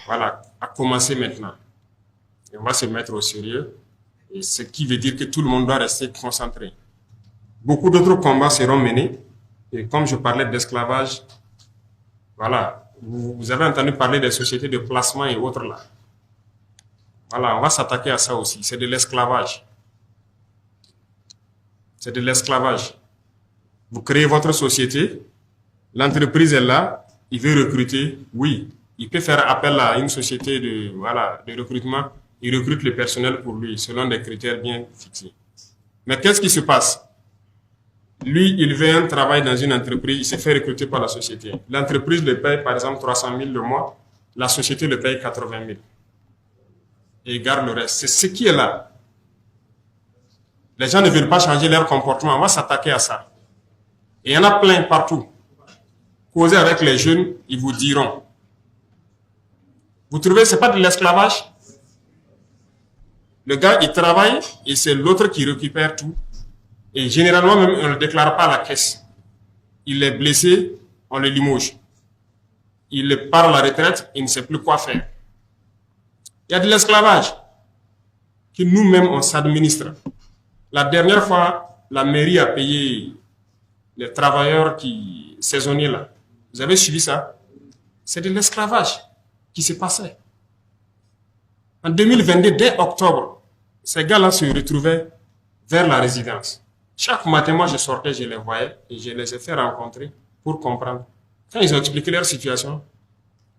Voilà, à commencer maintenant. Et on va se mettre au sérieux, et ce qui veut dire que tout le monde doit rester concentré. Beaucoup d'autres combats seront menés, et comme je parlais d'esclavage, voilà, vous avez entendu parler des sociétés de placement et autres là. Voilà, on va s'attaquer à ça aussi. C'est de l'esclavage. C'est de l'esclavage. Vous créez votre société, l'entreprise est là, il veut recruter, oui, il peut faire appel à une société de recrutement, il recrute le personnel pour lui, selon des critères bien fixés. Mais qu'est-ce qui se passe? Lui, il veut un travail dans une entreprise, il se fait recruter par la société. L'entreprise le paye par exemple 300 000 le mois, la société le paye 80 000. Et il garde le reste. C'est ce qui est là. Les gens ne veulent pas changer leur comportement, on va s'attaquer à ça. Et il y en a plein partout. Causez avec les jeunes, ils vous diront. Vous trouvez, ce n'est pas de l'esclavage? Le gars, il travaille et c'est l'autre qui récupère tout. Et généralement, même, on ne le déclare pas à la caisse. Il est blessé, on le limoge. Il part à la retraite, il ne sait plus quoi faire. Il y a de l'esclavage que nous-mêmes, on s'administre. La dernière fois, la mairie a payé les travailleurs saisonniers là. Vous avez suivi ça? C'est de l'esclavage qui se passait. En 2022, dès octobre, ces gars-là se retrouvaient vers la résidence. Chaque matin, moi, je sortais, je les voyais et je les ai fait rencontrer pour comprendre. Quand ils ont expliqué leur situation,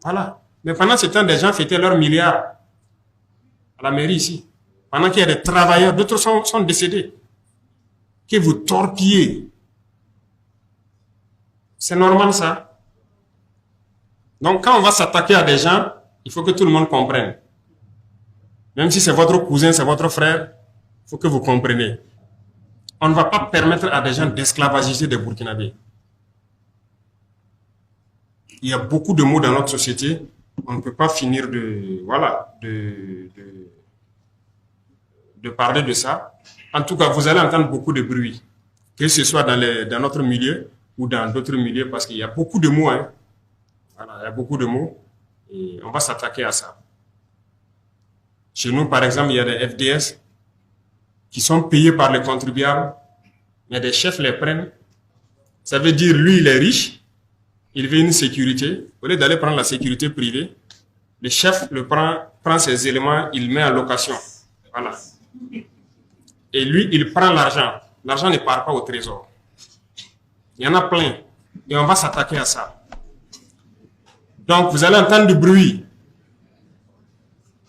voilà. Mais pendant ce temps, des gens fêtaient leurs milliards à la mairie ici. Pendant qu'il y a des travailleurs, d'autres sont décédés. Que vous torpillez. C'est normal ça. Donc quand on va s'attaquer à des gens, il faut que tout le monde comprenne. Même si c'est votre cousin, c'est votre frère, il faut que vous compreniez. On ne va pas permettre à des gens d'esclavagiser des Burkinabés. Il y a beaucoup de mots dans notre société. On ne peut pas finir de parler de ça. En tout cas, vous allez entendre beaucoup de bruit, que ce soit dans notre milieu ou dans d'autres milieux, parce qu'il y a beaucoup de mots. Hein. Voilà, il y a beaucoup de mots et on va s'attaquer à ça. Chez nous, par exemple, il y a des FDS qui sont payés par les contribuables, mais des chefs les prennent. Ça veut dire, lui, il est riche, il veut une sécurité. Au lieu d'aller prendre la sécurité privée, le chef prend ses éléments, il met en location. Voilà. Et lui, il prend l'argent. L'argent ne part pas au trésor. Il y en a plein. Et on va s'attaquer à ça. Donc, vous allez entendre du bruit.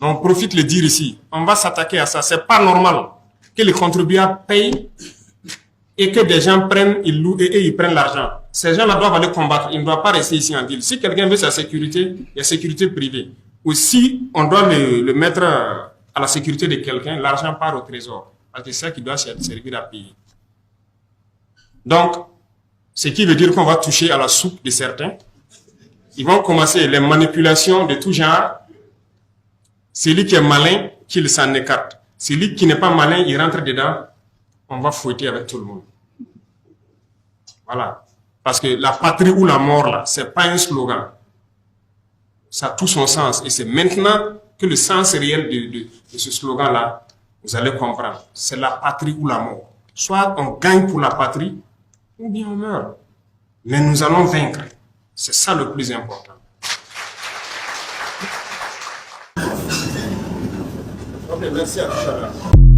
On profite de le dire ici. On va s'attaquer à ça. C'est pas normal que les contribuables payent et que des gens prennent, ils louent et ils prennent l'argent. Ces gens-là doivent aller combattre. Ils ne doivent pas rester ici en ville. Si quelqu'un veut sa sécurité, il y a sécurité privée. Ou si on doit le mettre à la sécurité de quelqu'un, l'argent part au trésor. Parce que c'est ça qui doit servir à payer. Donc, ce qui veut dire qu'on va toucher à la soupe de certains. Ils vont commencer les manipulations de tout genre. Celui qui est malin, qu'il s'en écarte. Celui qui n'est pas malin, il rentre dedans. On va fouetter avec tout le monde. Voilà. Parce que la patrie ou la mort, là, c'est pas un slogan. Ça a tout son sens. Et c'est maintenant que le sens réel de ce slogan-là, vous allez comprendre. C'est la patrie ou la mort. Soit on gagne pour la patrie, ou bien on meurt. Mais nous allons vaincre. C'est ça le plus important. Ok, merci à tous.